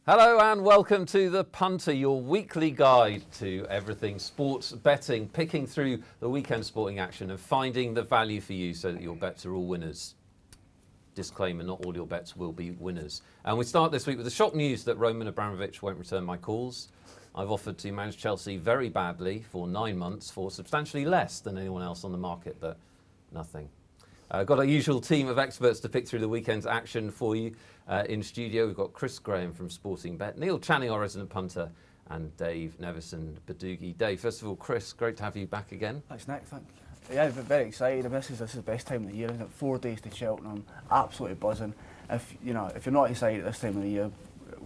Hello and welcome to the Punter, your weekly guide to everything sports betting, picking through the weekend sporting action and finding the value for you so that your bets are all winners. Disclaimer, not all your bets will be winners. And we start this week with the shock news that Roman Abramovich won't return my calls. I've offered to manage Chelsea very badly for 9 months for substantially less than anyone else on the market, but nothing. Got our usual team of experts to pick through the weekend's action for you. In studio, we've got Chris Graham from Sportingbet, Neil Channing, our resident punter, and Dave Nevison of Bodugi. Dave, first of all, Chris, great to have you back again. Thanks, Nick. Thank you. Yeah, very excited. This is the best time of the year, isn't it? 4 days to Cheltenham, absolutely buzzing. If you're not excited at this time of the year,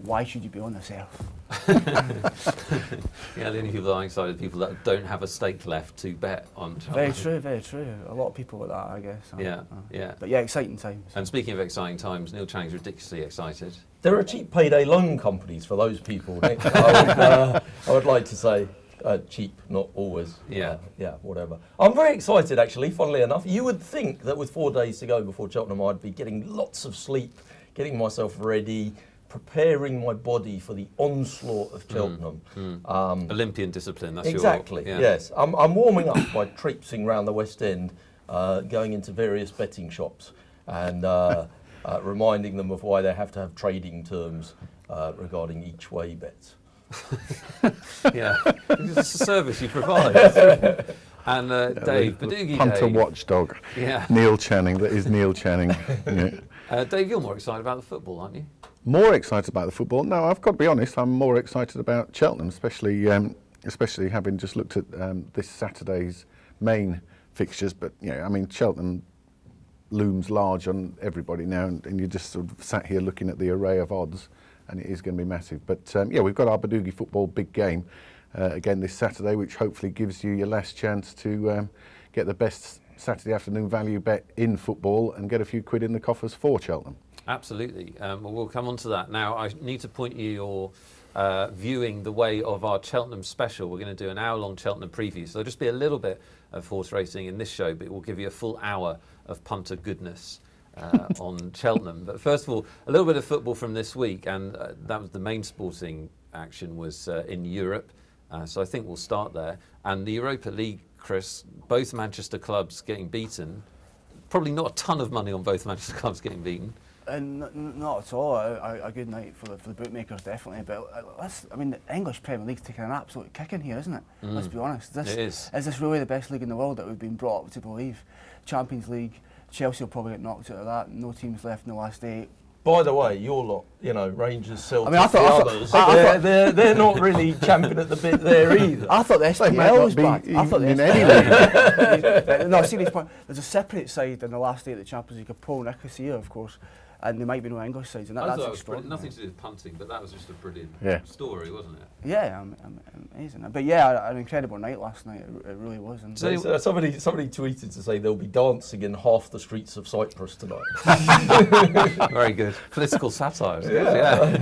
why should you be on this earth? Yeah, the only people that are excited are people that don't have a stake left to bet on. Very true, very true. A lot of people like that, I guess. Yeah. But yeah, exciting times. And speaking of exciting times, Neil Channing's ridiculously excited. There are cheap payday loan companies for those people, Nick. I would like to say cheap, not always. Yeah. Whatever. I'm very excited, actually, funnily enough. You would think that with 4 days to go before Cheltenham, I'd be getting lots of sleep, getting myself ready, preparing my body for the onslaught of Cheltenham. Olympian discipline, that's exactly, yes. I'm warming up by traipsing around the West End, going into various betting shops and reminding them of why they have to have trading terms regarding each way bets. Yeah, it's a service you provide. And Dave, Bodugi Punter Dave. watchdog. Yeah. Neil Channing, that is Neil Channing. Yeah. Dave, you're more excited about the football, aren't you? More excited about the football? No, I've got to be honest, I'm more excited about Cheltenham, especially having just looked at this Saturday's main fixtures. But, I mean, Cheltenham looms large on everybody now, and you just sort of sat here looking at the array of odds, and it is going to be massive. But, we've got our Bodugi football big game again this Saturday, which hopefully gives you your last chance to get the best Saturday afternoon value bet in football and get a few quid in the coffers for Cheltenham. Absolutely. Well, we'll come on to that. Now, I need to point you your viewing the way of our Cheltenham special. We're going to do an hour-long Cheltenham preview. So there'll just be a little bit of horse racing in this show, but it will give you a full hour of punter goodness on Cheltenham. But first of all, a little bit of football from this week, and that was the main sporting action was in Europe. So I think we'll start there. And the Europa League, Chris, both Manchester clubs getting beaten. Probably not a ton of money on both Manchester clubs getting beaten. Not at all. A good night for the bookmakers, definitely. But the English Premier League's taking an absolute kicking here, isn't it? Let's be honest. It is. Is this really the best league in the world that we've been brought up to believe? Champions League, Chelsea will probably get knocked out of that. No teams left in the last 8. By the way, your lot, Rangers, Celtic, others, they're not really champing at the bit there either. I thought the SPL was bad. I thought in any league. No, serious point. There's a separate side in the last 8 of the Champions League of Paul Nicosia, of course, and there might be no English sides, and that's extraordinary. Nothing to do with punting, but that was just a brilliant story, wasn't it? Yeah, amazing. But yeah, an incredible night last night. It really was. And so somebody tweeted to say they'll be dancing in half the streets of Cyprus tonight. Very good. Political satire. Yeah.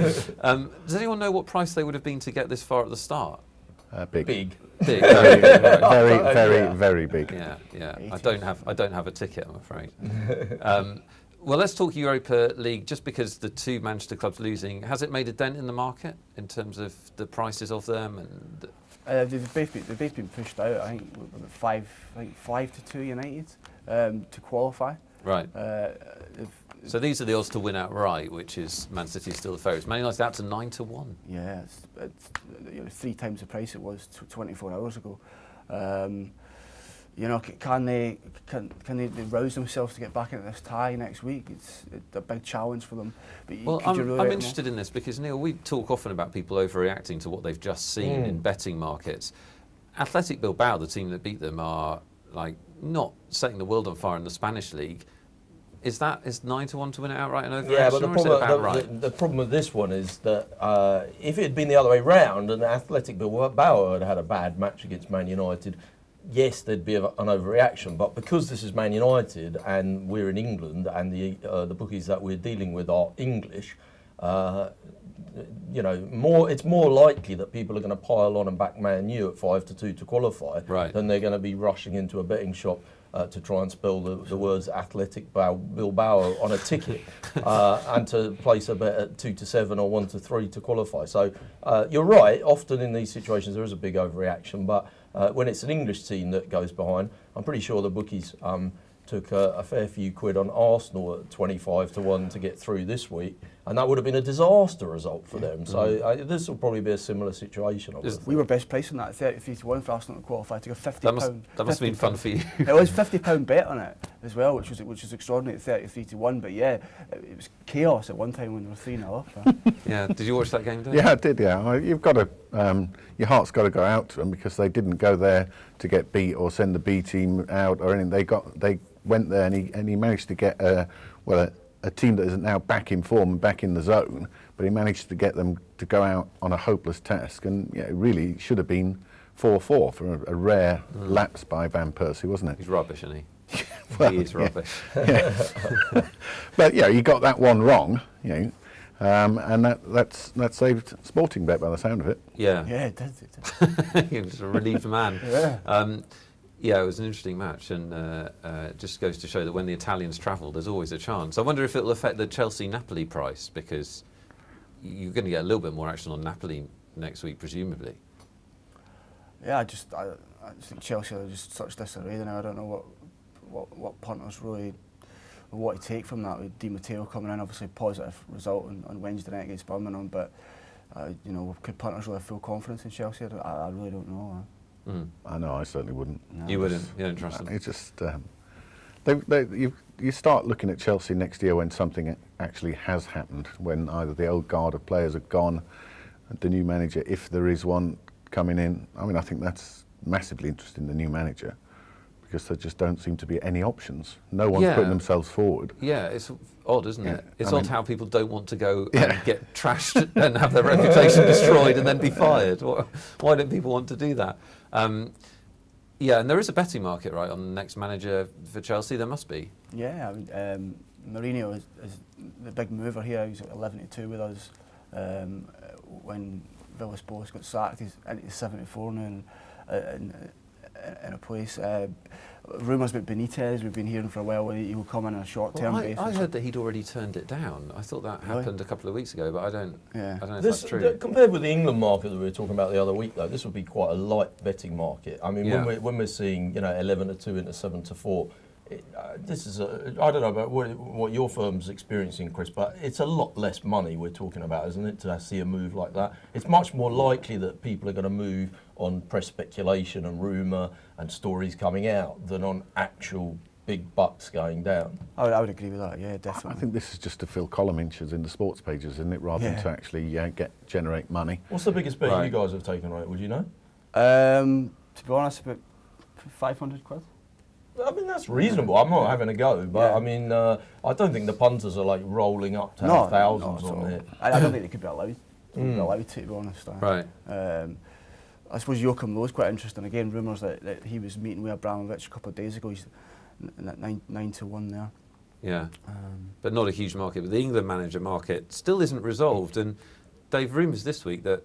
Does anyone know what price they would have been to get this far at the start? Big. Very big. Yeah. I don't have a ticket, I'm afraid. Well, let's talk Europa League. Just because the 2 Manchester clubs losing, has it made a dent in the market in terms of the prices of them? And they've both been pushed out. I think 5-2 United to qualify. Right. So these are the odds to win outright, which is Man City still the favourites. Man United out to 9-1. Yeah, it's 3 times the price it was 24 hours ago. Can they rouse themselves to get back into this tie next week? It's a big challenge for them. But I'm interested in this because, Neil, we talk often about people overreacting to what they've just seen in betting markets. Athletic Bilbao, the team that beat them, are not setting the world on fire in the Spanish league. Is 9-1 to win it outright and over? Yeah, but the problem with this one is that if it had been the other way round and Athletic Bilbao had a bad match against Man United, yes, there'd be an overreaction, but because this is Man United and we're in England and the bookies that we're dealing with are English, it's more likely that people are going to pile on and back Man U at 5-2 to qualify than they're going to be rushing into a betting shop to try and spell the words Athletic Bilbao on a ticket and to place a bet at 2-7 or 1-3 to qualify. So you're right, often in these situations there is a big overreaction, but when it's an English team that goes behind, I'm pretty sure the bookies took a fair few quid on Arsenal at 25-1 to get through this week, and that would have been a disaster result for them. So this will probably be a similar situation. We were best priced on that, 33-1 for Arsenal to qualify. To go £50. That must have been fun for you. It was £50 bet on it as well, which was extraordinary at 33-1. But yeah, it was chaos at one time when we were 3-0 up. Yeah, did you watch that game, Dave? Yeah, I did. Yeah, you've got to. Your heart's got to go out to them because they didn't go there to get beat or send the B team out or anything. They went there and he managed to get a team that is now back in form and back in the zone, but he managed to get them to go out on a hopeless task, and yeah, it really should have been 4-4 for a rare lapse by Van Persie, wasn't it? He's rubbish, isn't he? Well, he is rubbish. Yeah. But yeah, you got that one wrong, and that saved Sportingbet by the sound of it. Yeah. Yeah, it did. He was a relieved man. Yeah. Yeah, it was an interesting match, and it just goes to show that when the Italians travel, there's always a chance. I wonder if it'll affect the Chelsea-Napoli price, because you're going to get a little bit more action on Napoli next week, presumably. Yeah, I just think Chelsea are just such disarray now. I don't know what punters really what to take from that. With Di Matteo coming in, obviously positive result on Wednesday night against Birmingham, but could punters really have full confidence in Chelsea? I really don't know. I know, I certainly wouldn't. No, you wouldn't? You don't trust them? It's just, you start looking at Chelsea next year when something actually has happened, when either the old guard of players are gone, the new manager, if there is one coming in. I mean, I think that's massively interesting, the new manager, because there just don't seem to be any options. No one's putting themselves forward. Yeah, it's odd, isn't it? It's I odd mean, how people don't want to go and get trashed and have their reputation destroyed and then be fired. Why don't people want to do that? Yeah, and there is a betting market, right, on the next manager for Chelsea? There must be. Yeah, I mean, Mourinho is the big mover here. He's at 11-2 with us. When Villas-Boas got sacked, he's into 74 now in a place. Rumours about Benitez, we've been hearing for a while, he will come in on a short-term basis. I heard that he'd already turned it down. I thought that happened a couple of weeks ago, but I don't know if that's true. Compared with the England market that we were talking about the other week, though, this would be quite a light betting market. I mean, when we're seeing 11-2 into 7-4, this is I don't know about what your firm's experiencing, Chris, but it's a lot less money we're talking about, isn't it, to see a move like that? It's much more likely that people are going to move on press speculation and rumour and stories coming out than on actual big bucks going down. I would agree with that, yeah, definitely. I think this is just to fill column inches in the sports pages, isn't it, rather than to actually generate money. What's the biggest bet you guys have taken on it, would you know? To be honest, about 500 quid. I mean, that's reasonable. I'm not having a go, but I mean, I don't think the punters are like rolling up to have thousands on it. I don't think they could be allowed. To be honest. Right. I suppose Joachim Low is quite interesting. Again, rumours that he was meeting with Abramovich a couple of days ago. He's 9-1 there. Yeah, but not a huge market. But the England manager market still isn't resolved. And Dave, rumours this week that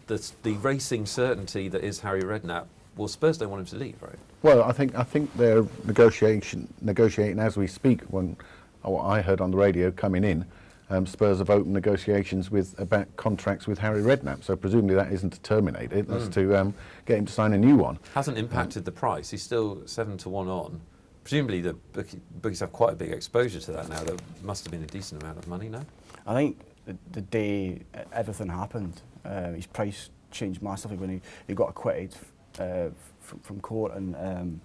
the racing certainty that is Harry Redknapp, well, Spurs don't want him to leave, right? Well, I think they're negotiating as we speak. When what I heard on the radio coming in, Spurs have opened negotiations about contracts with Harry Redknapp. So presumably that isn't to terminate it; that's to get him to sign a new one. Hasn't impacted the price. He's still 7-1 on. Presumably the bookies have quite a big exposure to that now. There must have been a decent amount of money now. I think the day everything happened, his price changed massively when he got acquitted from court, and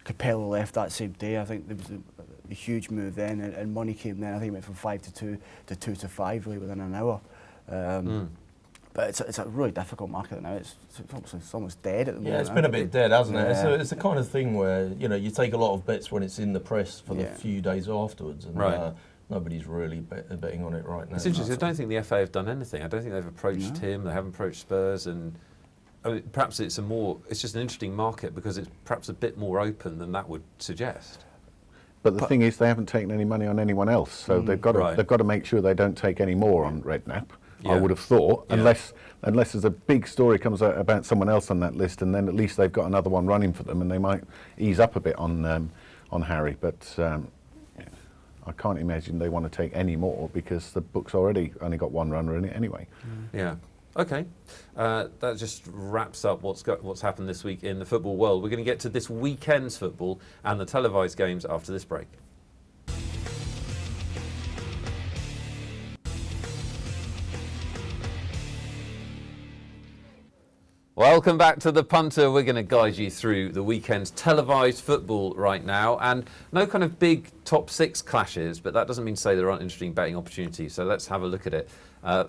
Capello left that same day. I think there was a huge move then, and money came then. I think it went from 5-2 to 2-5 really within an hour. But it's a really difficult market now. It's almost dead at the moment. Yeah, it's been a bit dead, hasn't it? It's the kind of thing where you take a lot of bets when it's in the press for the few days afterwards, and nobody's really betting on it right now. It's interesting. I don't think the FA have done anything. I don't think they've approached him. They haven't approached Spurs, and I mean, perhaps it's just an interesting market because it's perhaps a bit more open than that would suggest. But the thing is, they haven't taken any money on anyone else, so they've got to make sure they don't take any more on Redknapp. I would have thought, unless there's a big story comes out about someone else on that list, and then at least they've got another one running for them, and they might ease up a bit on Harry. But I can't imagine they want to take any more because the book's already only got one runner in it anyway. Yeah. Okay, that just wraps up what's happened this week in the football world. We're going to get to this weekend's football and the televised games after this break. Welcome back to the Punter. We're going to guide you through the weekend's televised football right now, and no kind of big top six clashes, but that doesn't mean to say there aren't interesting betting opportunities. So let's have a look at it.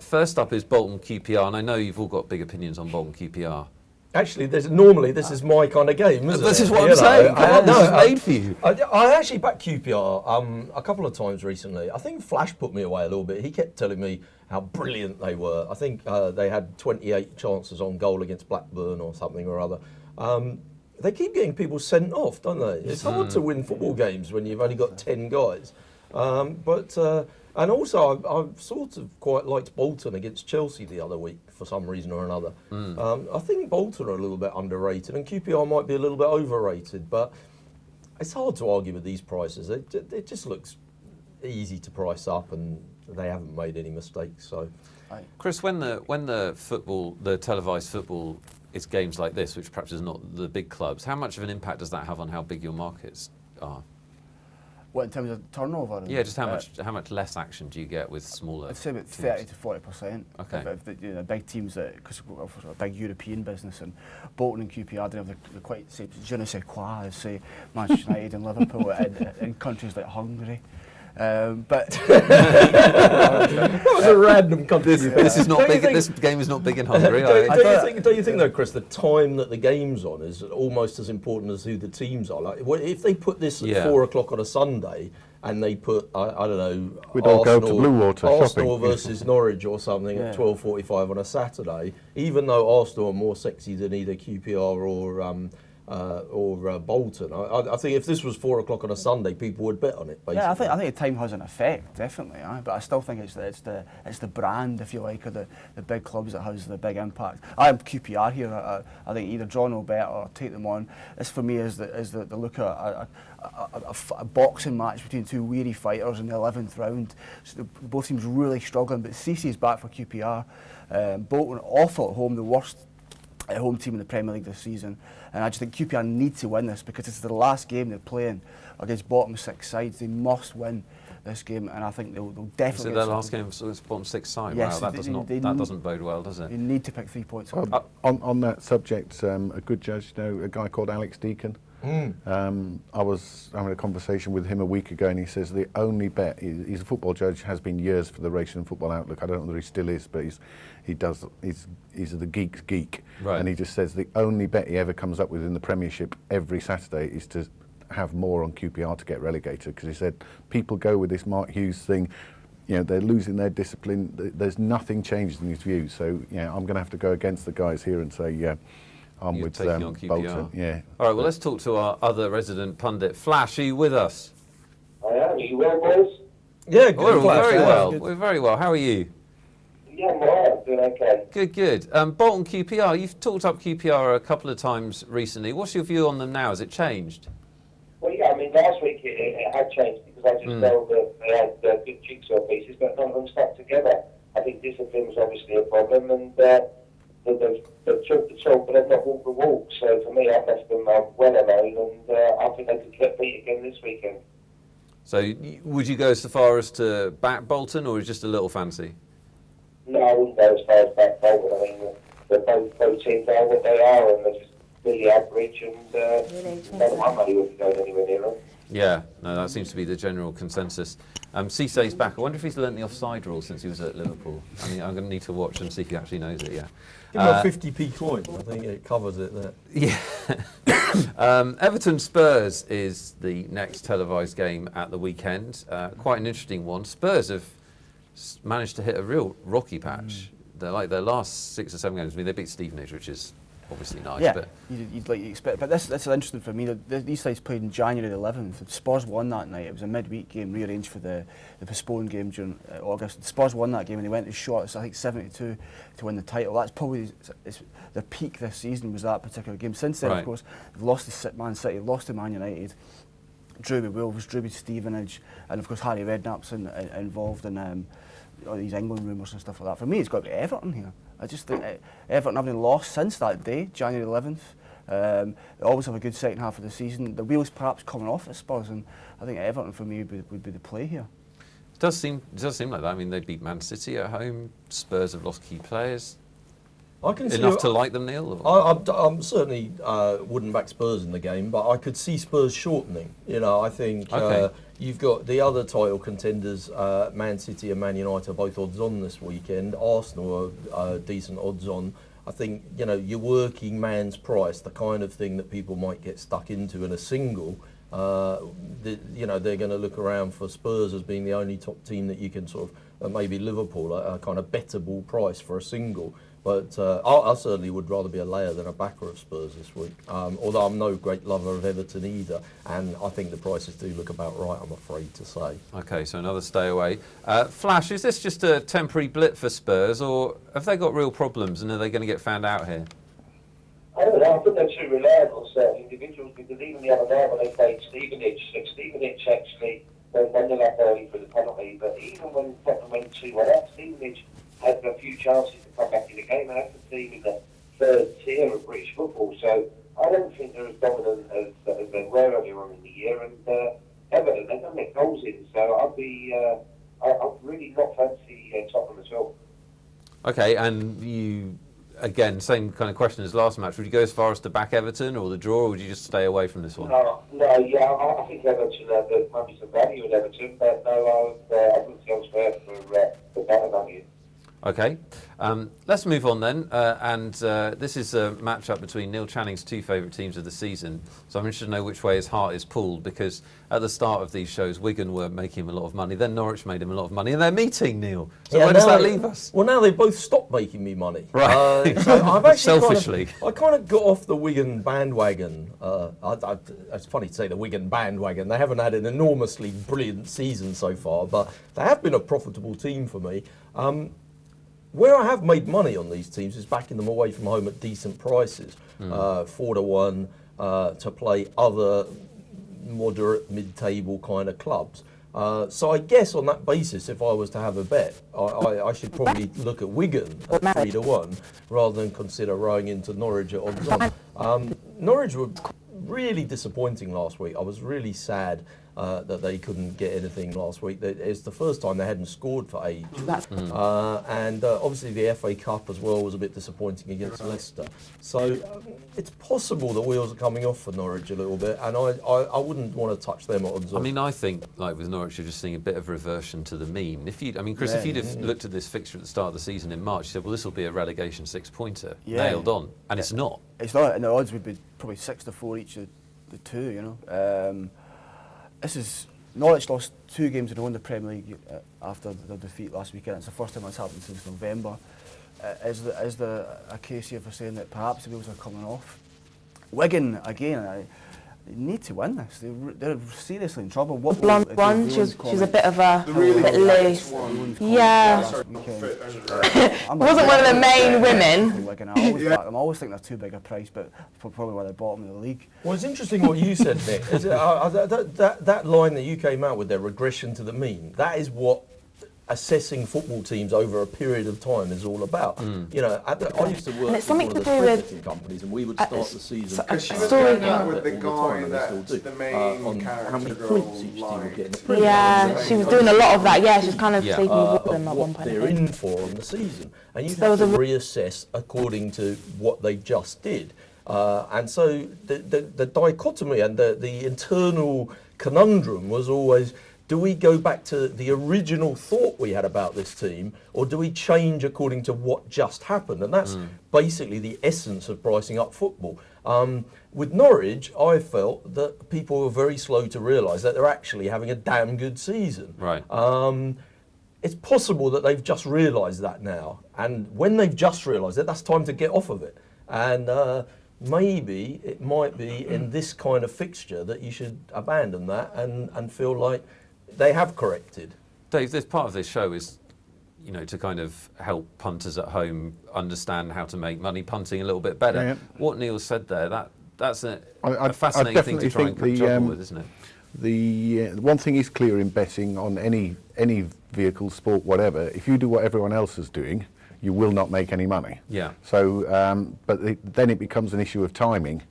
First up is Bolton QPR, and I know you've all got big opinions on Bolton QPR. Actually, normally this is my kind of game, isn't it? This is what I'm saying. This is made for you. I actually backed QPR a couple of times recently. I think Flash put me away a little bit. He kept telling me how brilliant they were. I think they had 28 chances on goal against Blackburn or something or other. They keep getting people sent off, don't they? It's hard to win football games when you've only got 10 guys. And also, I've sort of quite liked Bolton against Chelsea the other week for some reason or another. I think Bolton are a little bit underrated, and QPR might be a little bit overrated, but it's hard to argue with these prices. It just looks easy to price up, and they haven't made any mistakes. So, Chris, when the televised football is games like this, which perhaps is not the big clubs, how much of an impact does that have on how big your markets are? What, in terms of turnover? Yeah, just how much less action do you get with smaller? I'd say about teams? 30 to 40%. Okay. If big teams because we're a big European business, and Bolton and QPR don't have the quite say je ne sais quoi as say Manchester United and Liverpool in countries like Hungary. But that was a random country. This is not big. This game is not big in Hungary. Don't you think though, Chris, the time that the game's on is almost as important as who the teams are? Like, if they put this at 4 o'clock on a Sunday and they put I don't know, we'd all go to Bluewater Arsenal shopping. versus Norwich or something at 12:45 on a Saturday, even though Arsenal are more sexy than either QPR or Bolton. I think if this was 4 o'clock on a Sunday, people would bet on it. Basically. Yeah, I think the time has an effect, definitely. But I still think it's the brand, if you like, of the big clubs that has the big impact. I am QPR here. I think either John will bet or take them on. This for me is the look at a boxing match between two weary fighters in the 11th round. So both teams really struggling, but Cece's back for QPR. Bolton awful at home, the worst at home team in the Premier League this season, and I just think QPR need to win this because it's the last game they're playing against bottom six sides. They must win this game, and I think they'll definitely. Is it their last game against bottom six side? Yes, wow, that doesn't bode well, does it? You need to pick 3 points. On that subject, a good judge, a guy called Alex Deacon. I was having a conversation with him a week ago, and he says the only bet, he's a football judge, has been years for the Racing and Football Outlook. I don't know whether he still is, but he's the geek's geek. Right. And he just says the only bet he ever comes up with in the Premiership every Saturday is to have more on QPR to get relegated, because he said people go with this Mark Hughes thing, they're losing their discipline, there's nothing changed in his view. So I'm going to have to go against the guys here and say I'm with Bolton. Yeah. All right, well, let's talk to our other resident pundit. Flash, are you with us? I am. Are you well, boys? Yeah, good. We're very well. Good. We're very well. How are you? Yeah, I'm all right. Doing okay. Good. Bolton QPR, you've talked up QPR a couple of times recently. What's your view on them now? Has it changed? Well, yeah, I mean, last week it had changed because I just know that they had good jigsaw pieces, but none of them stuck together. I think discipline was obviously a problem, and they've chalked the chalk, but they've not walked the walk. So for me, I've left them well alone, and I think they could get beat again this weekend. So would you go so far as to back Bolton, or is just a little fancy? No, I wouldn't go as far as back Bolton. I mean, both teams are what they are, and they're just really average, and no one really wouldn't go anywhere near them. Yeah, no, that seems to be the general consensus. Cisse's back. I wonder if he's learnt the offside rule since he was at Liverpool. I mean, I'm going to need to watch and see if he actually knows it, yeah. Give him a 50p coin. I think it covers it there. Yeah. Everton Spurs is the next televised game at the weekend. Quite an interesting one. Spurs have managed to hit a real rocky patch. They're like their last 6 or 7 games. I mean, they beat Stevenage, which is obviously nice. Yeah, but you'd like to expect. But this is interesting for me. These sides played on January the 11th. Spurs won that night. It was a midweek game rearranged for the postponed game during August. Spurs won that game and they went as short as I think 72 to win the title. That's probably their peak this season was that particular game. Since then, of course, they've lost to Man City, lost to Man United, drew with Wolves, drew with Stevenage, and of course Harry Redknapp's involved in all these England rumours and stuff like that. For me, it's got to be Everton here. I just think Everton haven't lost since that day, January 11th. They always have a good second half of the season. The wheels perhaps coming off at Spurs, and I think Everton for me would be the play here. it does seem like that. I mean, they beat Man City at home. Spurs have lost key players. I can see Enough to like them, Neil? I certainly wouldn't back Spurs in the game, but I could see Spurs shortening. You know, I think you've got the other title contenders, Man City and Man United, are both odds on this weekend. Arsenal are decent odds on. I think, you know, your working man's price, the kind of thing that people might get stuck into in a single, you know, they're going to look around for Spurs as being the only top team that you can sort of, maybe Liverpool, a kind of bettable price for a single. But I certainly would rather be a layer than a backer of Spurs this week. Although I'm no great lover of Everton either, and I think the prices do look about right, I'm afraid to say. Okay, so another stay away. Flash, is this just a temporary blip for Spurs, or have they got real problems and are they going to get found out here? I don't know, I think they're too reliant on certain individuals, because even the other night when they played Stevenage actually went 1-0 up early for the penalty, but even when Tottenham went 2-1 up, Stevenage had a few chances to come back in the game. That's the team in the third tier of British football, so I don't think they're as dominant as they were earlier on in the year. And Everton, they don't make goals in, so I'd really not fancy Tottenham at all. Okay, and you, again, same kind of question as last match. Would you go as far as to back Everton or the draw, or would you just stay away from this one? No, yeah, I think Everton, there might be some value in Everton, but no, I'd look elsewhere for better value. Okay, let's move on then, and this is a match-up between Neil Channing's two favourite teams of the season, so I'm interested to know which way his heart is pulled, because at the start of these shows, Wigan were making him a lot of money, then Norwich made him a lot of money, and they're meeting, Neil. So where does that leave us? Well, now they've both stopped making me money. Right. So I've actually selfishly. I kind of got off the Wigan bandwagon. It's funny to say the Wigan bandwagon. They haven't had an enormously brilliant season so far, but they have been a profitable team for me. Where I have made money on these teams is backing them away from home at decent prices, 4-1 to play other moderate mid-table kind of clubs. So I guess on that basis, if I was to have a bet, I should probably look at Wigan at 3-1 rather than consider rowing into Norwich at odds on. Norwich were really disappointing last week. I was really sad that they couldn't get anything last week. It's the first time they hadn't scored for ages. And obviously the FA Cup as well was a bit disappointing against Leicester. So it's possible the wheels are coming off for Norwich a little bit, and I wouldn't want to touch them at odds on. I mean, I think, like with Norwich, you're just seeing a bit of reversion to the mean. Chris, if you'd have looked at this fixture at the start of the season in March, you said, well, this will be a relegation six-pointer, nailed on, and it's not. It's not, and the odds would be probably 6-4 each of the two, you know. Norwich lost 2 games in a row in the Premier League after their defeat last weekend. It's the first time that's happened since November. Is there a case here for saying that perhaps the wheels are coming off? Wigan, again, they need to win this. They're seriously in trouble. The blonde one, she's a bit of a bit loose. Yeah. It wasn't one of the main women. I always think they're too big a price, but probably why they're bottom of the league. Well, it's interesting what you said, Nick. That line that you came out with, their regression to the mean, that is what assessing football teams over a period of time is all about. You know, I used to work with one of the spread companies, and we would start the season a story with the guy that's the main on character how many points each team would get in the Premier Yeah, she was doing a lot of that. Yeah, she's kind of taking with them at one point. They're in for on the season, and you have to reassess according to what they just did. And so the dichotomy and the internal conundrum was always, do we go back to the original thought we had about this team, or do we change according to what just happened? And that's basically the essence of pricing up football. With Norwich, I felt that people were very slow to realise that they're actually having a damn good season. Right. It's possible that they've just realised that now, and when they've just realised it, that's time to get off of it. And maybe it might be in this kind of fixture that you should abandon that and feel like they have corrected. Dave, this part of this show is, you know, to kind of help punters at home understand how to make money punting a little bit better. Yeah. What Neil said there, that's a I fascinating thing to try and juggle with, isn't it? The one thing is clear in betting on any vehicle, sport, whatever. If you do what everyone else is doing, you will not make any money. Yeah. So, then it becomes an issue of timing.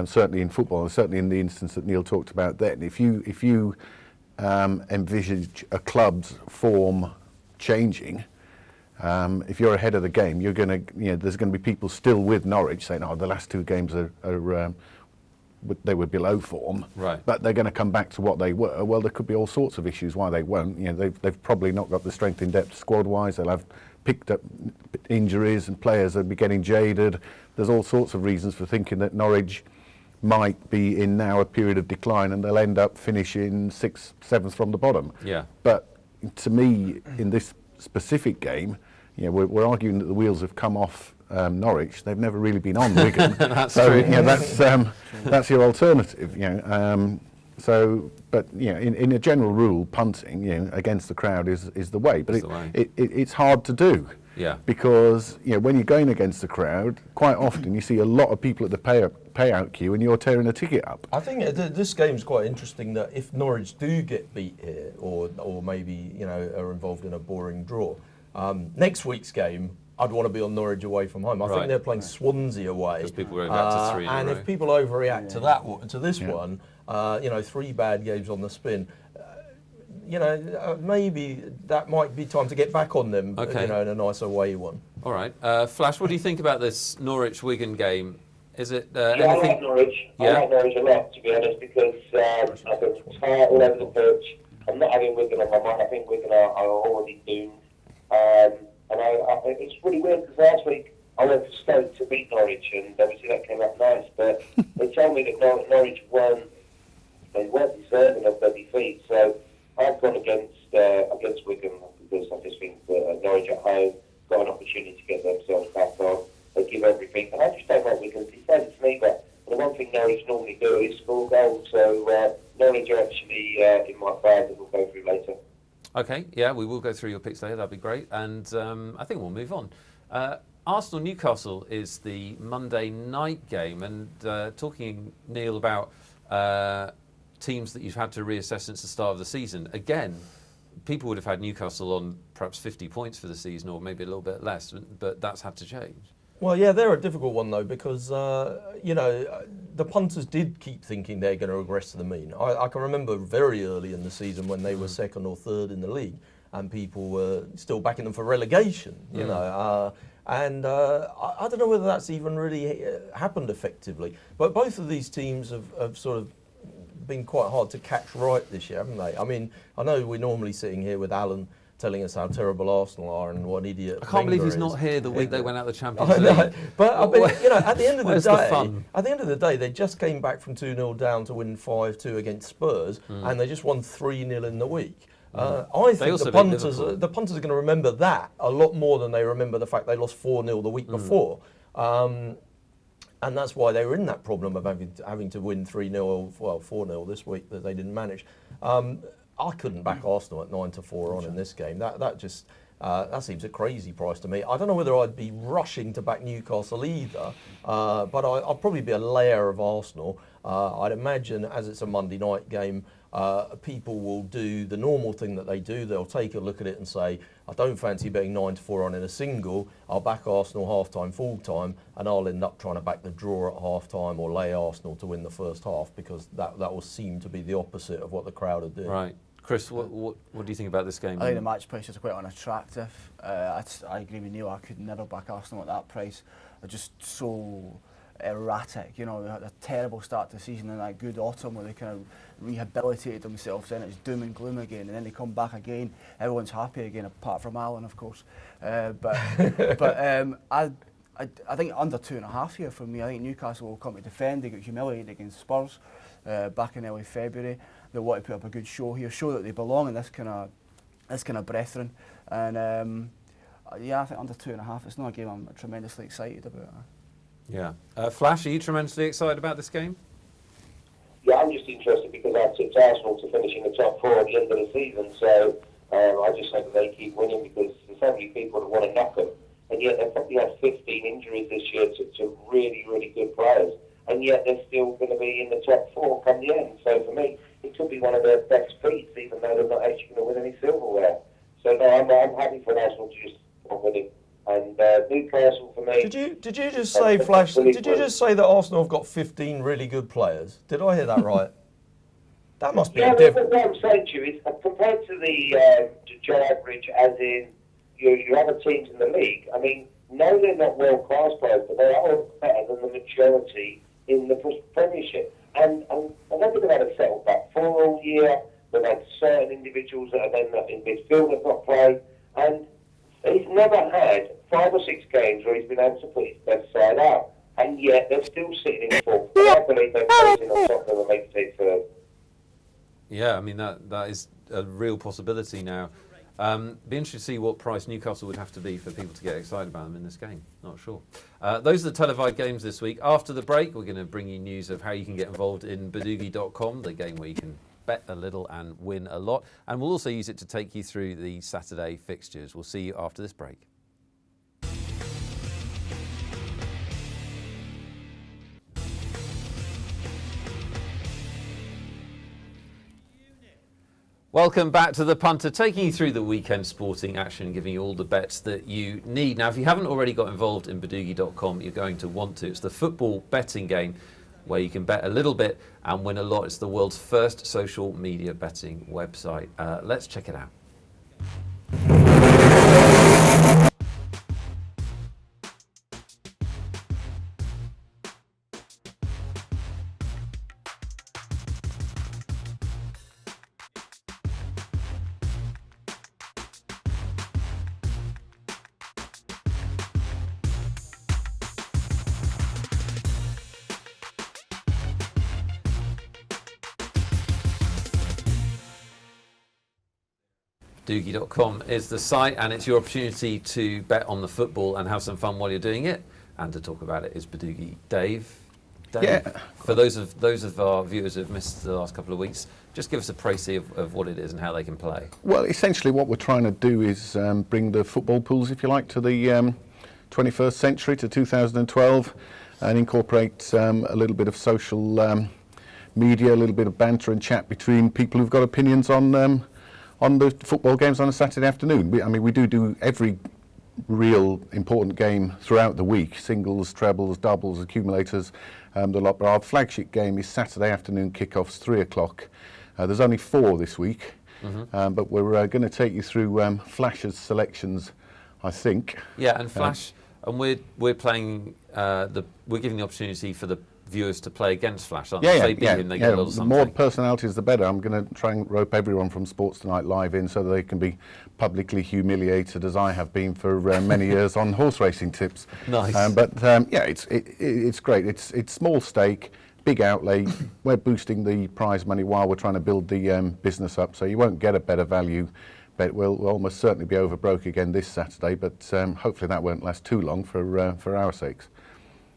Certainly in football, and certainly in the instance that Neil talked about. Then, if you envisage a club's form changing, if you're ahead of the game, you're going to, there's going to be people still with Norwich saying, "Oh, the last two games they were below form, right. But they're going to come back to what they were." Well, there could be all sorts of issues why they won't. They've probably not got the strength in depth squad-wise. They'll have picked up injuries and players will be getting jaded. There's all sorts of reasons for thinking that Norwich might be in now a period of decline and they'll end up finishing 6th, 7th from the bottom. Yeah. But to me, in this specific game, we're arguing that the wheels have come off Norwich. They've never really been on Wigan. That's so true. That's your alternative. But in a general rule, punting against the crowd is the way. But it's hard to do. Yeah. Because when you're going against the crowd, quite often you see a lot of people at the payout queue, and you're tearing a ticket up. I think this game's quite interesting. That if Norwich do get beat here, or maybe are involved in a boring draw, next week's game, I'd want to be on Norwich away from home. I think they're playing Swansea away. Because people are going back to 3 and if people overreact to this one, 3 bad games on the spin, maybe that might be time to get back on them, in a nice away one. All right. Flash, what do you think about this Norwich-Wigan game? Is it anything? I like Norwich. I like Norwich a lot, to be honest, because I think tired all over the pitch. I'm not having Wigan on my mind. I think Wigan are already doomed. And I think it's really weird because last week I went to Stoke to beat Norwich, and obviously that came out nice. But they told me that Norwich weren't deserving of their defeat. So I've gone against Wigan because I just think that Norwich at home got an opportunity to get themselves back on. They give everything, and I just don't like Wigan's defence neither. And the one thing Norwich normally do is score goals. So Norwich are actually in my bag that we'll go through later. Okay, yeah, we will go through your picks later. That'd be great. And I think we'll move on. Arsenal-Newcastle is the Monday night game. And talking, Neil, about teams that you've had to reassess since the start of the season, again, people would have had Newcastle on perhaps 50 points for the season, or maybe a little bit less, but that's had to change. Well, yeah, they're a difficult one, though, because, the punters did keep thinking they're going to regress to the mean. I can remember very early in the season when they were second or third in the league and people were still backing them for relegation, you know. I don't know whether that's even really happened effectively. But both of these teams have sort of been quite hard to catch right this year, haven't they? I mean, I know we're normally sitting here with Alan telling us how terrible Arsenal are and what an idiot. I can't believe he's not here the week they went out the Champions League. I know. But I mean, at the end of the day, they just came back from 2-0 down to win 5-2 against Spurs, and they just won 3-0 in the week. I think the punters are going to remember that a lot more than they remember the fact they lost 4-0 the week before. And that's why they were in that problem of having to win 3-0, well, 4-0 this week that they didn't manage. I couldn't back Arsenal at 9-4 on in this game. That seems a crazy price to me. I don't know whether I'd be rushing to back Newcastle either, but I'll probably be a layer of Arsenal. I'd imagine, as it's a Monday night game, people will do the normal thing that they do. They'll take a look at it and say, I don't fancy betting 9-4 on in a single. I'll back Arsenal half-time, full-time, and I'll end up trying to back the draw at half-time or lay Arsenal to win the first half, because that will seem to be the opposite of what the crowd are doing. Right. Chris, what do you think about this game? I think the match price is quite unattractive. I agree with Neil. I could never back Arsenal at that price. They're just so erratic. They had a terrible start to the season and that good autumn where they kind of rehabilitated themselves. Then it's doom and gloom again, and then they come back again. Everyone's happy again, apart from Alan, of course. I think under 2.5 here for me. I think Newcastle will come to defend. They got humiliated against Spurs back in early February. They want to put up a good show here, show that they belong in this kind of brethren. And I think under 2.5. It's not a game I'm tremendously excited about. Yeah. Flash, are you tremendously excited about this game? Yeah, I'm just interested because I tipped Arsenal to finish in the top 4 at the end of the season, so I just hope that they keep winning because there's so many people that want to knock them, and yet they've probably had 15 injuries this year to really, really good players, and yet they're still going to be in the top 4 come the end. So for me, it could be one of their best feats, even though they're not actually going to win any silverware. So no, I'm happy for Arsenal to just win it. And Newcastle for me. Did you just say, Flash? Did you just say that Arsenal have got 15 really good players? Did I hear that right? That must be a difference. What I'm saying to you is, compared to the average, as in your other teams in the league. I mean, no, they're not world class players, but they are better than the majority in the Premiership. And I don't think they've had a settled back 4 all year. They've had certain individuals that are then in midfield have not played, and he's never had 5 or 6 games where he's been able to put his best side out, and yet they're still sitting in 4th. I believe they're closing on top of the make it 3rd. Yeah, I mean that is a real possibility now. Be interested to see what price Newcastle would have to be for people to get excited about them in this game. Not sure. Those are the televised games this week. After the break, we're going to bring you news of how you can get involved in Bodugi.com, the game where you can bet a little and win a lot. And we'll also use it to take you through the Saturday fixtures. We'll see you after this break. Welcome back to the Punter, taking you through the weekend sporting action, giving you all the bets that you need. Now, if you haven't already got involved in Bodugi.com, you're going to want to. It's the football betting game where you can bet a little bit and win a lot. It's the world's first social media betting website. Let's check it out. Bodugi.com is the site, and it's your opportunity to bet on the football and have some fun while you're doing it. And to talk about it is Bodugi Dave. Yeah. For those of our viewers who have missed the last couple of weeks, just give us a précis of what it is and how they can play. Well, essentially what we're trying to do is bring the football pools, if you like, to the 21st century, to 2012, and incorporate a little bit of social media, a little bit of banter and chat between people who've got opinions on the football games on a Saturday afternoon. We do every real important game throughout the week, singles, trebles, doubles, accumulators, the lot. But our flagship game is Saturday afternoon kickoffs, 3 o'clock. There's only 4 this week, but we're going to take you through Flash's selections, I think. Yeah, and Flash, and we're playing, we're giving the opportunity for the viewers to play against Flash, aren't they? If they beat him, they get a little the something. more personalities, the better. I'm going to try and rope everyone from Sports Tonight Live in so that they can be publicly humiliated, as I have been for many years on horse racing tips. Nice. It's great. It's small stake, big outlay. We're boosting the prize money while we're trying to build the business up, so you won't get a better value. But we'll almost certainly be over broke again this Saturday, but hopefully that won't last too long for our sakes.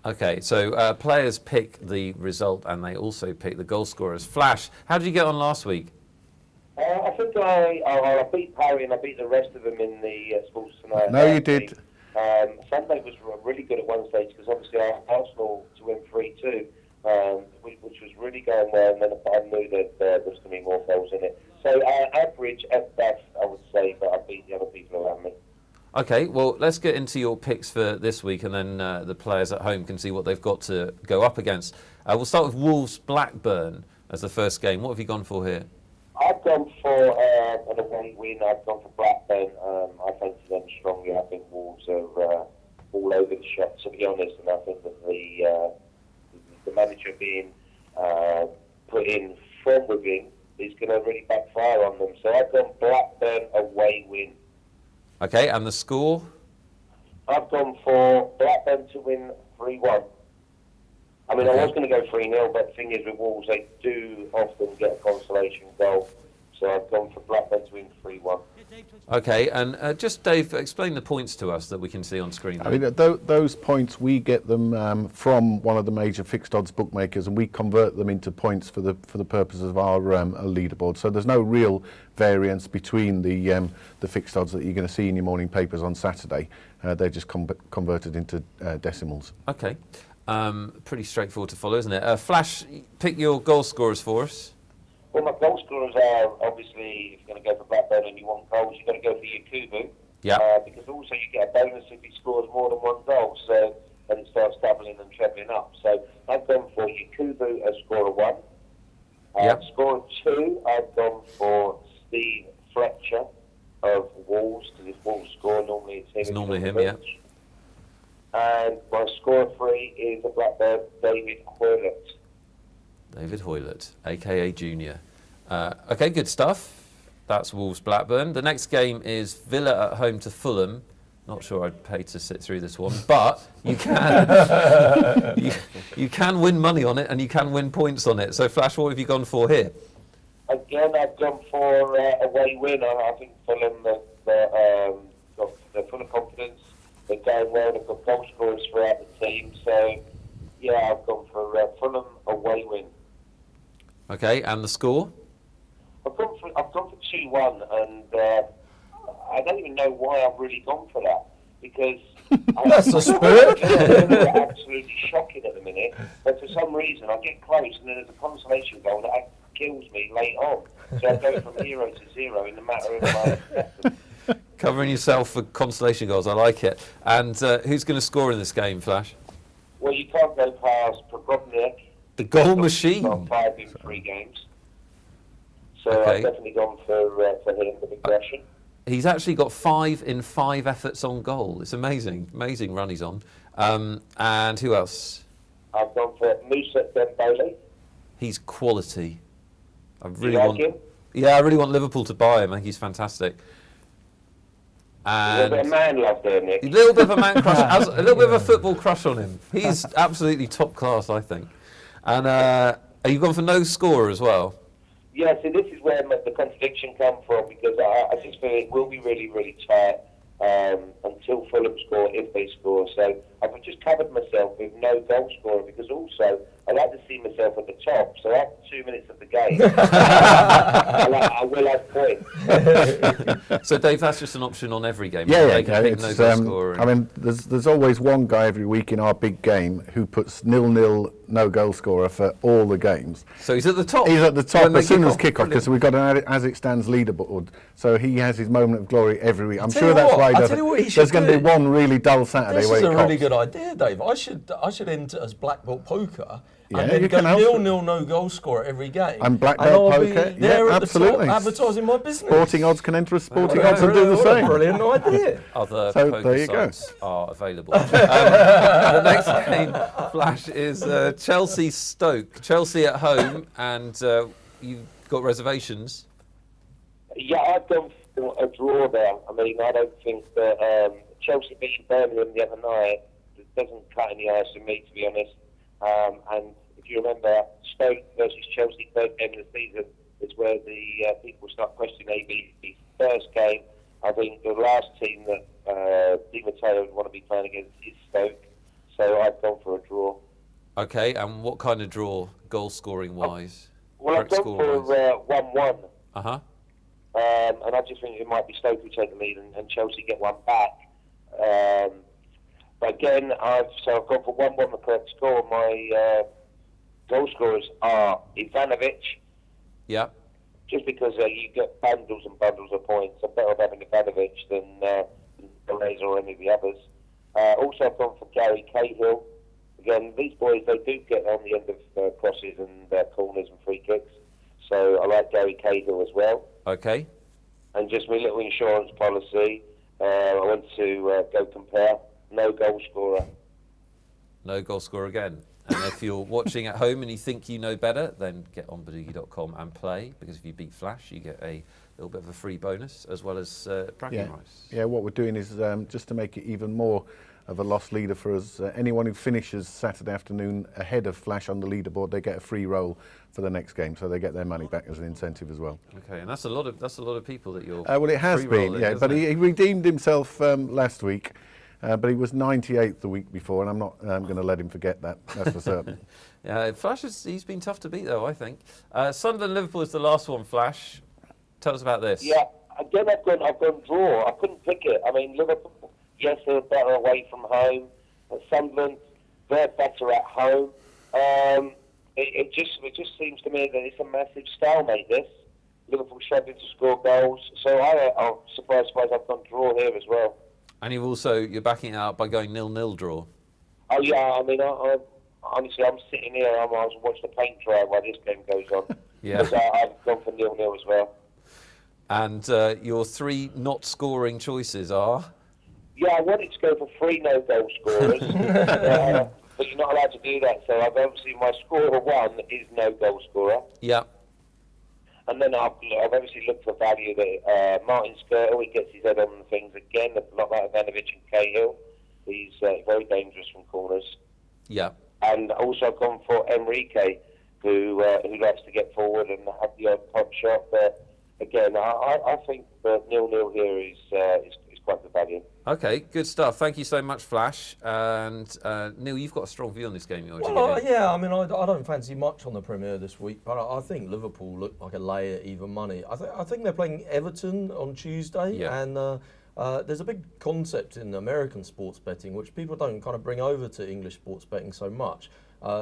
Okay, so players pick the result and they also pick the goal scorers. Flash, how did you get on last week? I think I beat Parry and I beat the rest of them in the Sports Tonight. No, you did. Sunday was really good at one stage because obviously Arsenal to win 3-2, which was really going well, and then I knew that there was going to be more goals in it. So average at best, I would say, but I beat the other people around me. Okay, well, let's get into your picks for this week, and then the players at home can see what they've got to go up against. We'll start with Wolves-Blackburn as the first game. What have you gone for here? I've gone for an away win. I've gone for Blackburn. I fancy them strongly. I think Wolves are all over the shop, to be honest, and I think that the manager being put in from within is going to really backfire on them. So I've gone Blackburn away win. Okay, and the score? I've gone for Blackburn to win 3-1. I mean, I was going to go 3-0, but the thing is with Wolves, they do often get a consolation goal. So I've gone for Blackburn to win 3-1. Okay, and just Dave, explain the points to us that we can see on screen. I mean, those points, we get them from one of the major fixed odds bookmakers, and we convert them into points for the purposes of our leaderboard. So there's no real variance between the fixed odds that you're going to see in your morning papers on Saturday. They're just converted into decimals. Okay, pretty straightforward to follow, isn't it? Flash, pick your goal scorers for us. Well, my goal scorers are, obviously, if you're going to go for Blackburn and you want goals, you've got to go for Yakubu. Yeah. Because also you get a bonus if he scores more than one goal, so then it starts doubling and trebling up. So I've gone for Yakubu as scorer 1. Yep. Scorer 2, I've gone for Steve Fletcher of Wolves, because if Wolves score, normally it's him. Yeah. And my scorer 3 is a Blackburn, David Hoylett. David Hoylett, a.k.a. Junior. Okay, good stuff. That's Wolves-Blackburn. The next game is Villa at home to Fulham. Not sure I'd pay to sit through this one, but you can you can win money on it and you can win points on it. So, Flash, what have you gone for here? Again, I've gone for away win. I think Fulham they're full of confidence. They're going well. They've got goal scorers throughout the team. So, yeah, I've gone for Fulham away win. Okay, and the score? I've gone for 2-1, and I don't even know why I've really gone for that, because That's the spirit. They're absolutely shocking at the minute, but for some reason I get close and then there's a consolation goal that kills me late on. So I go from 0 to 0 in the matter of seconds. Covering yourself for consolation goals, I like it. And who's going to score in this game, Flash? Well, you can't go past Progovnik. The goal machine. He's got 5 in 3 games. So Okay. I've definitely gone for him, the big Russian. He's actually got 5 in 5 efforts on goal. It's amazing. Amazing run he's on. And who else? I've gone for Musa Dembele. He's quality. I Do really you like want. him? Yeah, I really want Liverpool to buy him. I think he's fantastic. There's a bit of And man love there, Nick. a little bit of a man crush, a little bit of a football crush on him. He's absolutely top class, I think. And are you gone for no scorer as well? Yeah, so this is where the contradiction comes from, because I just feel it will be really, really tight until Fulham score, if they score. So I've just covered myself with no goal scorer, because also I like to see myself at the top. So after 2 minutes of the game, I will have points. So, Dave, that's just an option on every game. Yeah, They can pick no goal scorer. I mean, there's always one guy every week in our big game who puts 0-0 no goal scorer for all the games. So he's at the top. He's at the top when they as soon kick as off. kick-off, because we've got an as it stands leaderboard. So he has his moment of glory every week. I'm tell sure you that's what, why he I'll does tell you what it. he should There's going to be do. one really dull Saturday This where is he a really cops. good idea, Dave. I should enter as Black Belt Poker Yeah, and then you go can help. 0-0 no goal scorer every game. And Black I'll Belt be Poker, there yeah, at absolutely. the top advertising my business. Sporting odds can enter as sporting What odds and do the what a same. brilliant idea. Other So, poker there you go. sites are available. The next game, Flash, is Chelsea-Stoke. Chelsea at home, and you've got reservations. Yeah, I've gone for a draw there. I mean, I don't think that Chelsea beating Birmingham the other night doesn't cut any ice for me, to be honest. And if you remember, Stoke versus Chelsea, third game of the season, is where the people start questioning AB's first game. I think the last team that Di Matteo would want to be playing against is Stoke. So I've gone for a draw. Okay, and what kind of draw, goal scoring wise? Well, I've Correct gone score-wise? for 1-1. Uh-huh. And I just think it might be Stoke who take the lead and Chelsea get one back. But again, I've gone for 1-1, the correct score. My goal scorers are Ivanovic, Yeah. just because you get bundles and bundles of points. I'm better off having Ivanovic than Perez or any of the others. Also, I've gone for Gary Cahill. Again, these boys, they do get on the end of crosses and corners and free kicks. So I like Gary Cahill as well. Okay. And just my little insurance policy, I went to go compare. No goal scorer. No goal scorer again. And if you're watching at home and you think you know better, then get on Bodugi.com and play, because if you beat Flash, you get a little bit of a free bonus, as well as bragging rights. Yeah, what we're doing is just to make it even more of a lost leader for us. Anyone who finishes Saturday afternoon ahead of Flash on the leaderboard, they get a free roll for the next game, so they get their money back as an incentive as well. Okay, and that's a lot of people that you're. Well, it has been, yeah, but he redeemed himself last week. But he was 98th the week before, and I'm not going to let him forget that. That's for certain. Yeah, Flash he's been tough to beat, though. I think. Sunderland Liverpool is the last one. Flash, tell us about this. Yeah, again I've gone draw. I couldn't pick it. I mean, Liverpool, yes, they're better away from home. But Sunderland, they're better at home. It just seems to me that it's a massive stalemate. This Liverpool struggling to score goals. So I'm surprised I've gone draw here as well. And you're backing it out by going 0-0 draw. Oh yeah, I mean, honestly, I'm sitting here. I was watching the paint dry while this game goes on. Yeah. So I've gone for 0-0 as well. And your 3 not scoring choices are? Yeah, I wanted to go for 3 no-goal scorers, but you're not allowed to do that. So I've obviously my scorer 1 is no-goal scorer. Yeah. And then I've obviously looked for value that Martin Skirtle, he gets his head on things again, a lot like Ivanovic and Cahill. He's very dangerous from corners. Yeah. And also I've gone for Enrique, who likes to get forward and have the odd pop shot. But again, I think that 0-0 here is quite the value. Okay, good stuff. Thank you so much, Flash. And Neil, you've got a strong view on this game. Yeah, I mean, I don't fancy much on the Premier this week, but I think Liverpool look like a lay at even money. I think they're playing Everton on Tuesday, and there's a big concept in American sports betting, which people don't kind of bring over to English sports betting so much,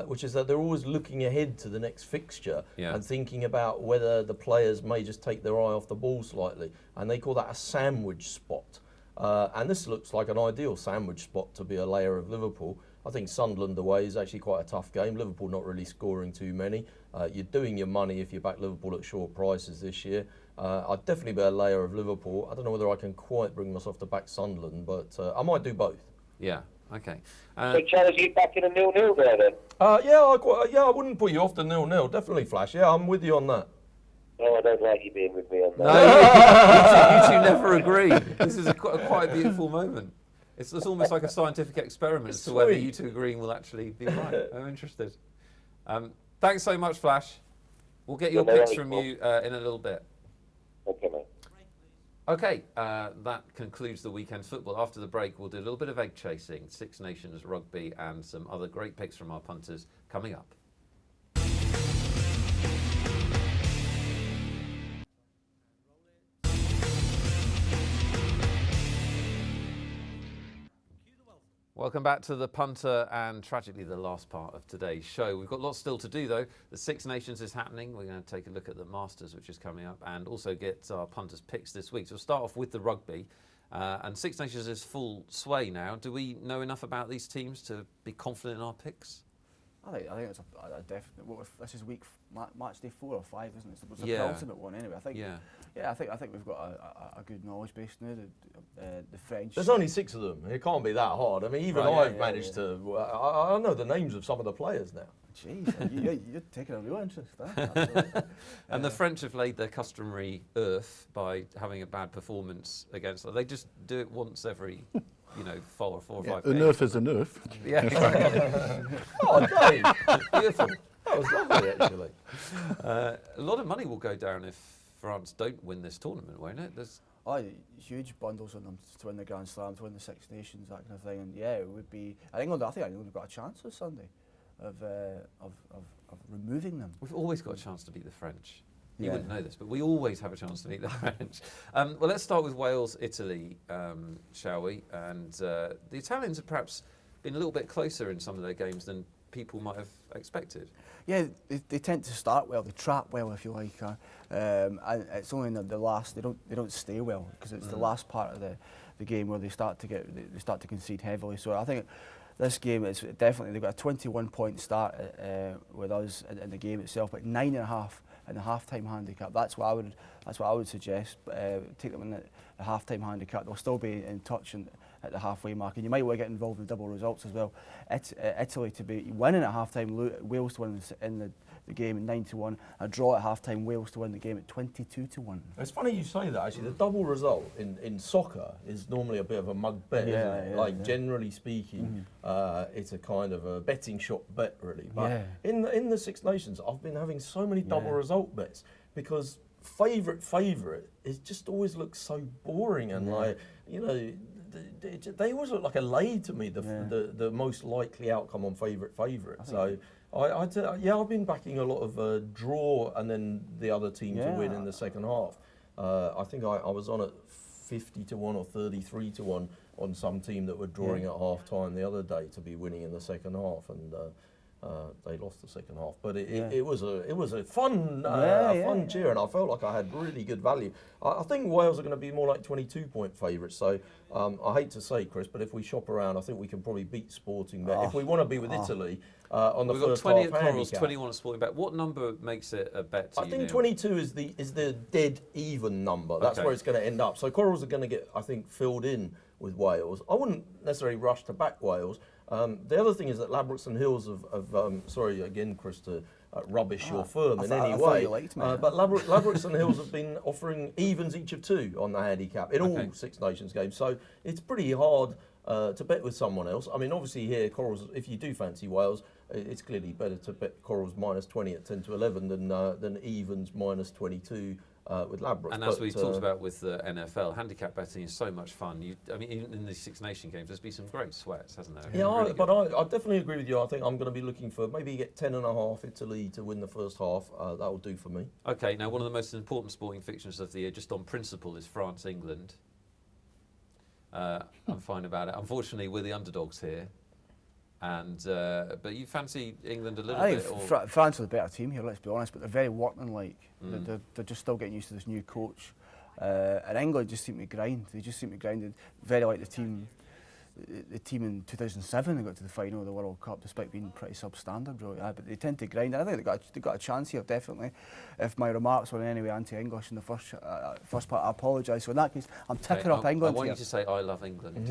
which is that they're always looking ahead to the next fixture and thinking about whether the players may just take their eye off the ball slightly, and they call that a sandwich spot. And this looks like an ideal sandwich spot to be a layer of Liverpool. I think Sunderland away is actually quite a tough game. Liverpool not really scoring too many. You're doing your money if you back Liverpool at short prices this year. I'd definitely be a layer of Liverpool. I don't know whether I can quite bring myself to back Sunderland, but I might do both. Yeah, okay. So Charles, you back in a 0-0 there then? I wouldn't put you off the 0-0. Definitely, Flash. Yeah, I'm with you on that. No, I don't like you being with me on that. No, you two never agree. This is quite a beautiful moment. It's almost like a scientific experiment as to whether you two agreeing will actually be right. I'm interested. Thanks so much, Flash. We'll get your picks from you in a little bit. Okay, mate. Okay, that concludes the weekend football. After the break, we'll do a little bit of egg chasing, Six Nations rugby, and some other great picks from our punters coming up. Welcome back to the Punter and tragically the last part of today's show. We've got lots still to do though. The Six Nations is happening. We're going to take a look at the Masters, which is coming up, and also get our punters' picks this week. So we'll start off with the rugby. And Six Nations is full sway now. Do we know enough about these teams to be confident in our picks? I think it's a definite. Well, this is match day 4 or 5, isn't it? It's the ultimate one anyway. I think we've got a good knowledge base now. The French. There's only 6 of them. It can't be that hard. I mean, even I've managed to. I know the names of some of the players now. Jeez, you're taking a real interest. Huh? And the French have laid their customary earth by having a bad performance against them. They just do it once every. 4 or 5 games. Enough is enough. Yeah. Oh, Dave. Beautiful. That was lovely, actually. A lot of money will go down if France don't win this tournament, won't it? There's huge bundles on them to win the Grand Slam, to win the Six Nations, that kind of thing. And yeah, it would be. I think England have got a chance this Sunday of removing them. We've always got a chance to beat the French. You wouldn't know this, but we always have a chance to beat the French. Well, let's start with Wales, Italy, shall we? And the Italians have perhaps been a little bit closer in some of their games than people might have expected. Yeah, they tend to start well, they trap well, if you like, and it's only in the last. They don't stay well because it's the last part of the game where they start to concede heavily. So I think this game is definitely, they've got a 21-point start with us in the game itself, but 9.5 in the half-time handicap. That's what I would suggest. Take them in the half-time handicap. They'll still be in touch in at the halfway mark, and you might want to get involved in double results as well. Italy to be winning at half-time, Wales to win in the game at 9-1, a draw at half-time, Wales to win the game at 22-1. It's funny you say that, actually. The double result in soccer is normally a bit of a mug bet, isn't it? Generally speaking, it's a kind of a betting shop bet, really. But in the Six Nations, I've been having so many double result bets because favourite, it just always looks so boring and like, you know, they always look like a lay to me, the most likely outcome on favourite. So I've been backing a lot of draw and then the other team to win in the second half. I think I was on at 50-1 or 33-1 on some team that were drawing at half time the other day to be winning in the second half, and they lost the second half. But it was a fun fun cheer, and I felt like I had really good value. I think Wales are going to be more like 22-point favourites. So I hate to say, Chris, but if we shop around, I think we can probably beat Sportingbet if we want to be with Italy. On the We've first got 20 half at Corals, handicap. 21 at Sportingbet. What number makes it a bet to I you, think Neil? 22 is the dead even number. That's where it's going to end up. So Corals are going to get, I think, filled in with Wales. I wouldn't necessarily rush to back Wales. The other thing is that Ladbrokes and Hills sorry again, Chris, to rubbish your firm in any way. But Ladbrokes and Hills have been offering evens each of 2 on the handicap in all Six Nations games. So it's pretty hard to bet with someone else. I mean, obviously here, Corals, if you do fancy Wales, it's clearly better to bet Corals -20 at 10-11 than evens -22 with Ladbrokes. And as we talked about with the NFL, handicap betting is so much fun. I mean, even in the Six Nation games, there's been some great sweats, hasn't there? Yeah, really I definitely agree with you. I think I'm going to be looking for maybe get 10.5 Italy to win the first half. That will do for me. Okay, now one of the most important sporting fixtures of the year, just on principle, is France-England. I'm fine about it. Unfortunately, we're the underdogs here. And but you fancy England a little bit? France are the better team here, let's be honest, but they're very workmanlike. They're just still getting used to this new coach. And England just seem to grind. They just seem to grind. Very like the team in 2007, they got to the final of the World Cup despite being pretty substandard, really. But they tend to grind. I think they got a chance here, definitely. If my remarks were in any way anti-English in the first part, I apologise. So in that case, I'm tipping up England. I want you to say, I love England.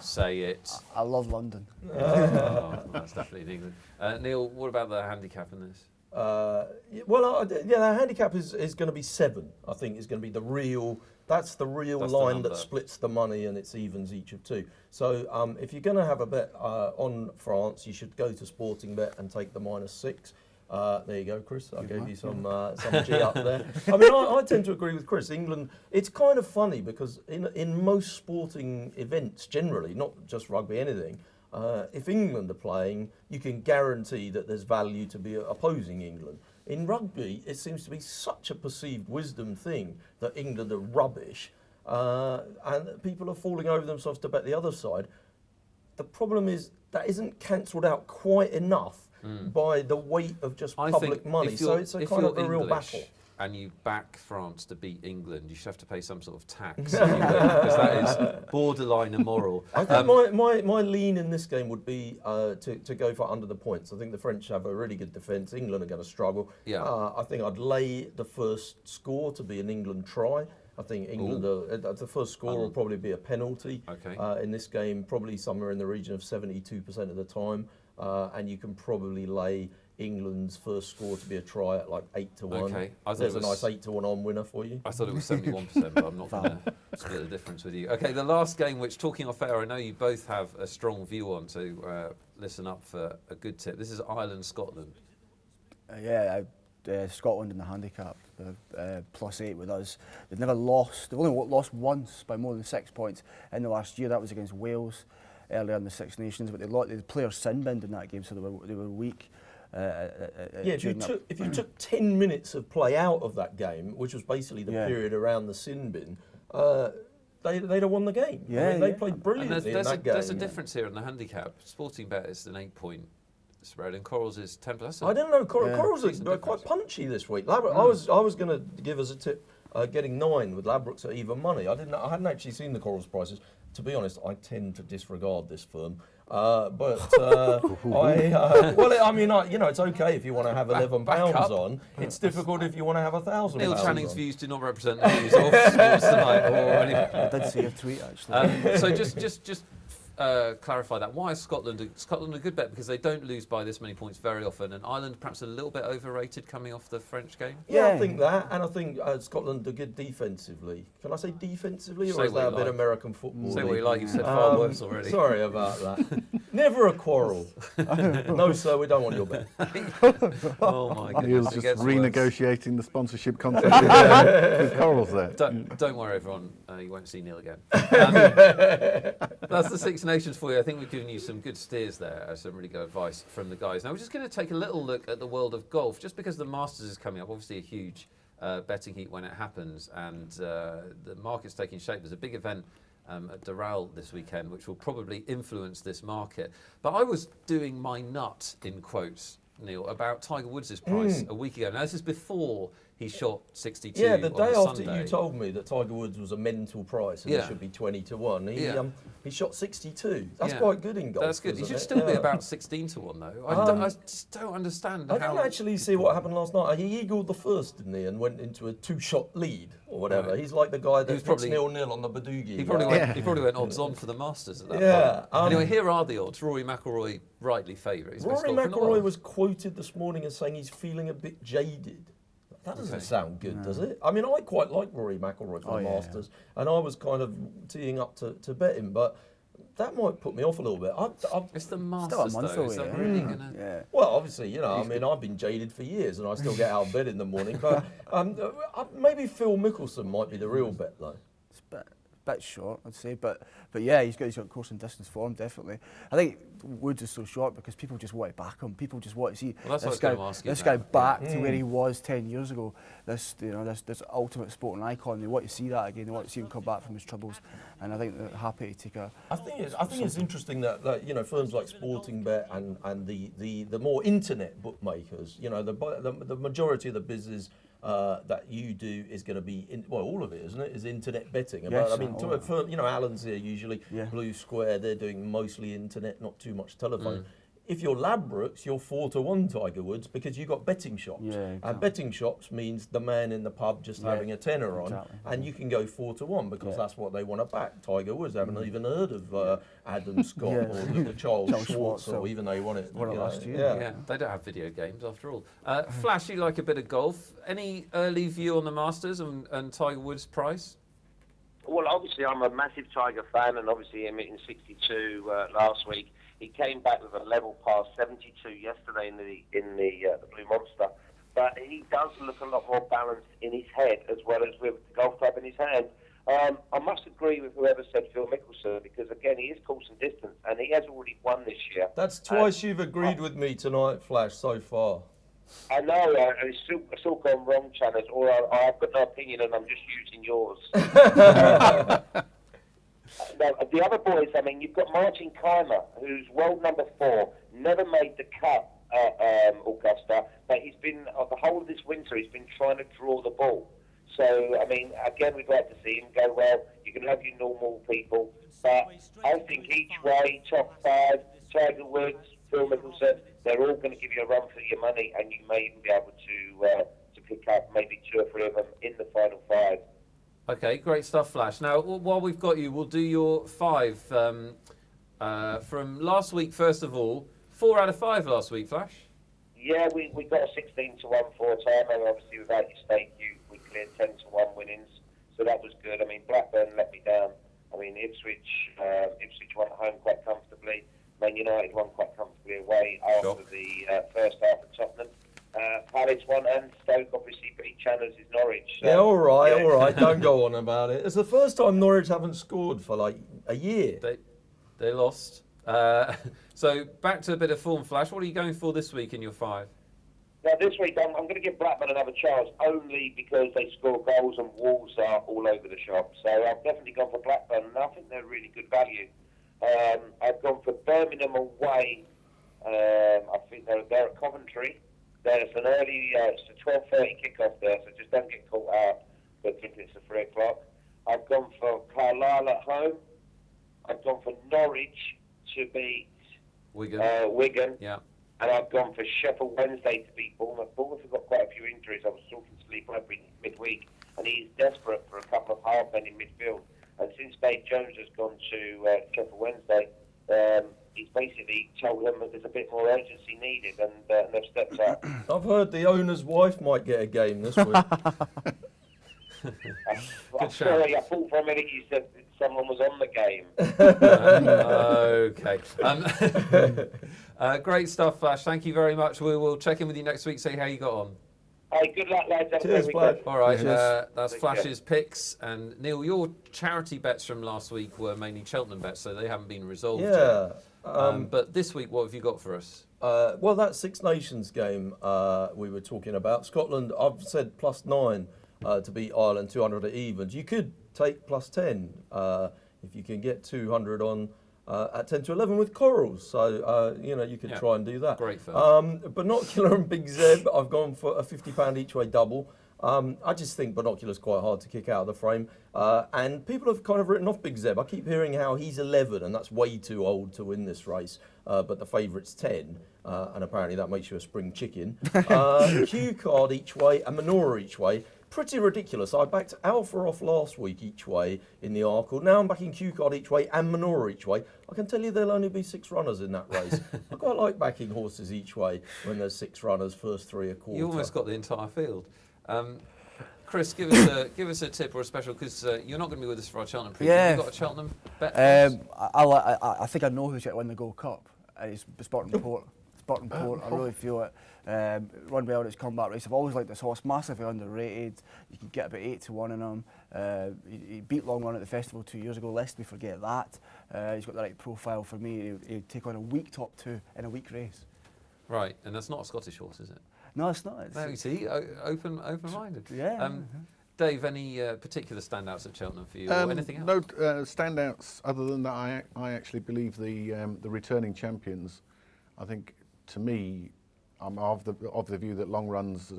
Say it. I love London. Oh, that's definitely England. Neil, what about the handicap in this? The handicap is going to be 7. I think is going to be the real. That's the line that splits the money, and it's evens each of 2. So if you're going to have a bet on France, you should go to Sportingbet and take the -6. There you go, Chris. I gave you some G up there. I mean, I tend to agree with Chris. England, it's kind of funny because in most sporting events, generally, not just rugby, anything, if England are playing, you can guarantee that there's value to be opposing England. In rugby, it seems to be such a perceived wisdom thing that England are rubbish, and people are falling over themselves to bet the other side. The problem is that isn't cancelled out quite enough by the weight of just public money. So it's a kind of a real battle. And you back France to beat England, you should have to pay some sort of tax, because that is borderline immoral. I think my lean in this game would be to go for under the points. I think the French have a really good defence. England are going to struggle. Yeah. I think I'd lay the first score to be an England try. I think England, the first score will probably be a penalty in this game, probably somewhere in the region of 72% of the time. And you can probably lay England's first score to be a try at like 8-1. Okay. There's a nice 8-1 on winner for you. I thought it was 71%, but I'm not going to split the difference with you. Okay, the last game, which, talking off air, I know you both have a strong view on, so listen up for a good tip. This is Ireland-Scotland. Scotland in the handicap, +8 with us. They've never lost. They've only lost once by more than 6 points in the last year. That was against Wales earlier in the Six Nations. But the players sin-binned in that game, so they were weak. If you took 10 minutes of play out of that game, which was basically the period around the sin bin, they'd have won the game. They played brilliantly in that game. There's a difference here in the handicap. Sportingbet is an 8-point spread, and Corals is 10. I don't know. Corals are quite punchy this week. I was going to give us a tip, getting 9 with Ladbrokes at even money. I hadn't actually seen the Corals prices. To be honest, I tend to disregard this firm. It's okay if you want to have £11 on. It's difficult if you want to have £1,000. Neil Channing's views do not represent the views of Sports Tonight or anything. I did see a tweet actually. So just clarify that. Why is Scotland a good bet? Because they don't lose by this many points very often, and Ireland perhaps a little bit overrated coming off the French game. Yeah, I think that, and I think Scotland are good defensively. Can I say defensively, or is that a bit American football? Say what you like. You've said far worse already. Sorry about that. Never a quarrel. No, sir, we don't want your bet. Oh my goodness! Neil's just renegotiating the sponsorship contract with Corals there. Don't worry, everyone. You won't see Neil again. That's the Six Nations for you. I think we've given you some good steers there, some really good advice from the guys. Now we're just going to take a little look at the world of golf, just because the Masters is coming up. Obviously, a huge betting heat when it happens, and the market's taking shape. There's a big event at Doral this weekend, which will probably influence this market. But I was doing my nut, in quotes, Neil, about Tiger Woods' price a week ago. Now, this is before he shot 62 Yeah, the day after Sunday. you told me that Tiger Woods was a mental price and it should be 20-1, he shot 62. That's quite good in golf. That's good. He should still be about 16-1, though. I just don't understand I didn't actually see what happened last night. He eagled the first, didn't he, and went into a 2-shot lead or whatever. Right. He's like the guy that was 0-0 on the Bodugi. He probably went odds on for the Masters at that point. Anyway, here are the odds. Rory McIlroy rightly favourite. Rory McIlroy was quoted this morning as saying he's feeling a bit jaded. That doesn't sound good, does it? I mean, I quite like Rory McIlroy for the Masters, and I was kind of teeing up to bet him, but that might put me off a little bit. It's the Masters, though. Is that really going to... Well, obviously, I mean, I've been jaded for years, and I still get out of bed in the morning, but maybe Phil Mickelson might be the real bet, though. It's a bit short, I'd say, but yeah, he's got course and distance form, definitely. I think Woods is so short because people just want to back him. People just want to see this guy back to where he was 10 years ago. This ultimate sporting icon. They want to see that again. They want to see him come back from his troubles, and I think they're happy to take a. I think it's interesting that firms like Sportingbet and the more internet bookmakers, the majority of the business that you do is going to be all of it, isn't it? Is internet betting. Yes, I mean, Alan's here usually. Blue Square, they're doing mostly internet, not too much telephone. If you're Ladbrokes, you're 4-1 Tiger Woods because you've got betting shops. Yeah, exactly. And betting shops means the man in the pub just having a tenner on, and you can go 4-1 because that's what they want to back. Tiger Woods, haven't even heard of Adam Scott or Charles Schwartz, or even they want it. Last year. Yeah, they don't have video games after all. Flash, you like a bit of golf. Any early view on the Masters and Tiger Woods' price? Well, obviously, I'm a massive Tiger fan, and obviously him hitting 62 last week. He came back with a level past 72 yesterday in the Blue Monster, but he does look a lot more balanced in his head as well as with the golf club in his hand. I must agree with whoever said Phil Mickelson because again he is course and distance, and he has already won this year. That's twice you've agreed with me tonight, Flash, so far. I know, and it's still gone wrong, Channers, or I've got no opinion and I'm just using yours. Now, the other boys, I mean, you've got Martin Keimer, who's world number 4, never made the cut at Augusta, but he's been, the whole of this winter, he's been trying to draw the ball. So, I mean, again, we'd like to see him go well. You can have your normal people, but I think each way, top 5, Tiger Woods, Phil Mickelson, they're all going to give you a run for your money, and you may even be able to pick up maybe 2 or 3 of them in the final 5. Okay, great stuff, Flash. Now, while we've got you, we'll do your 5 from last week, first of all. 4 out of 5 last week, Flash? Yeah, we got a 16-1 4-time, and obviously without your stake, we cleared 10-1 winnings, so that was good. I mean, Blackburn let me down. I mean, Ipswich won at home quite comfortably. Man United won quite comfortably away after the first half of Tottenham. Palace won, and Stoke obviously beat Channers' Norwich. So, yeah, all right, don't go on about it. It's the first time Norwich haven't scored for like a year. They lost. So back to a bit of form, Flash. What are you going for this week in your 5? Now this week I'm going to give Blackburn another chance, only because they score goals and Wolves are all over the shop. So I've definitely gone for Blackburn, and I think they're really good value. I've gone for Birmingham away. I think they're at Coventry. There's an early, it's a 12:30 kickoff there, so just don't get caught out. But think it's a 3 o'clock. I've gone for Carlisle at home. I've gone for Norwich to beat Wigan. Yeah. And I've gone for Sheffield Wednesday to beat Bournemouth. Bournemouth have got quite a few injuries. I was talking to Lee Bradbury midweek, and he's desperate for a couple of half-men in midfield. And since Dave Jones has gone to Sheffield Wednesday, he's basically told them that there's a bit more urgency needed, and they've stepped up. I've heard the owner's wife might get a game this week. I'm sorry, I thought for a minute you said that someone was on the game. Okay. Great stuff, Flash. Thank you very much. We will check in with you next week, see how you got on. Hey, good luck, lads. Cheers, Flash. All right, that's Flash's picks. And Neil, your charity bets from last week were mainly Cheltenham bets, so they haven't been resolved yet. But this week, what have you got for us? Well, that Six Nations game we were talking about. Scotland, I've said +9 to beat Ireland, 200 at evens. You could take +10 if you can get 200 on at 10 to 11 with Corals. So, you could try and do that. Great film. Binocular and Big Zeb, I've gone for a £50 each way double. I just think Binocular's quite hard to kick out of the frame. And people have kind of written off Big Zeb. I keep hearing how he's 11 and that's way too old to win this race. But the favourite's 10. And apparently that makes you a spring chicken. Q card each way and Manora each way. Pretty ridiculous. I backed Alpha off last week each way in the Arkle. Now I'm backing Q card each way and Manora each way. I can tell you there'll only be 6 runners in that race. I quite like backing horses each way when there's 6 runners, first 3 a quarter. You almost got the entire field. Chris, give us a tip or a special, because you're not going to be with us for our Cheltenham preview. Have you got a Cheltenham bet? I think I know who's going to win the Gold Cup. It's Sportingport. I really feel it. Run well in its combat race. I've always liked this horse, massively underrated. You can get about 8 to 1 in him. He beat Long Run at the festival 2 years ago, lest we forget that. He's got the right profile for me. He'd take on a weak top 2 in a weak race. Right, and that's not a Scottish horse, is it? No, it's not. No, you see, open-minded. Yeah. Dave, any particular standouts at Cheltenham for you, or anything else? No standouts other than that. I actually believe the returning champions. I think, to me, I'm of the view that Long Run's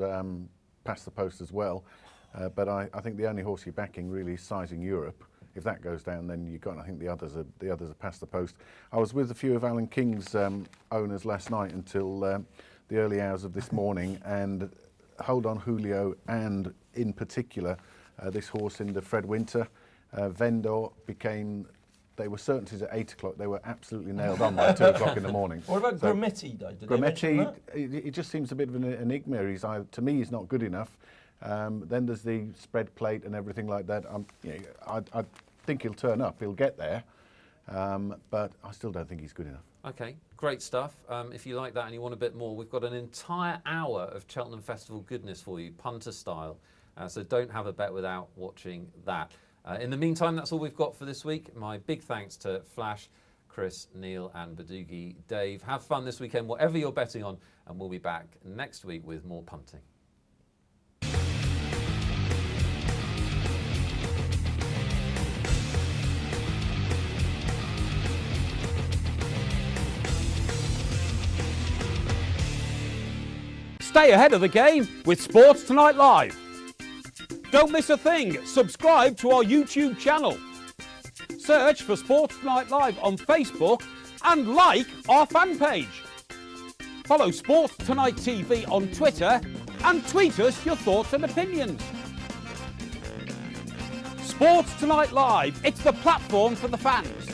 past the post as well. But I think the only horse you're backing really is Sizing Europe. If that goes down, then you've got. I think the others are past the post. I was with a few of Alan King's owners last night until the early hours of this morning, and Hold On Julio, and in particular this horse in the Fred Winter, Vendor became. They were certainties at 8 o'clock. They were absolutely nailed on by 2 o'clock in the morning. What about Grametti, though? Grametti, it just seems a bit of an enigma. To me, he's not good enough. Then there's the spread plate and everything like that. I think he'll turn up. He'll get there. But I still don't think he's good enough. Okay, great stuff. If you like that and you want a bit more, we've got an entire hour of Cheltenham Festival goodness for you, punter style. So don't have a bet without watching that. In the meantime, that's all we've got for this week. My big thanks to Flash, Chris, Neil and Bodugi. Dave, have fun this weekend, whatever you're betting on, and we'll be back next week with more punting. Stay ahead of the game with Sports Tonight Live. Don't miss a thing. Subscribe to our YouTube channel. Search for Sports Tonight Live on Facebook and like our fan page. Follow Sports Tonight TV on Twitter and tweet us your thoughts and opinions. Sports Tonight Live, it's the platform for the fans.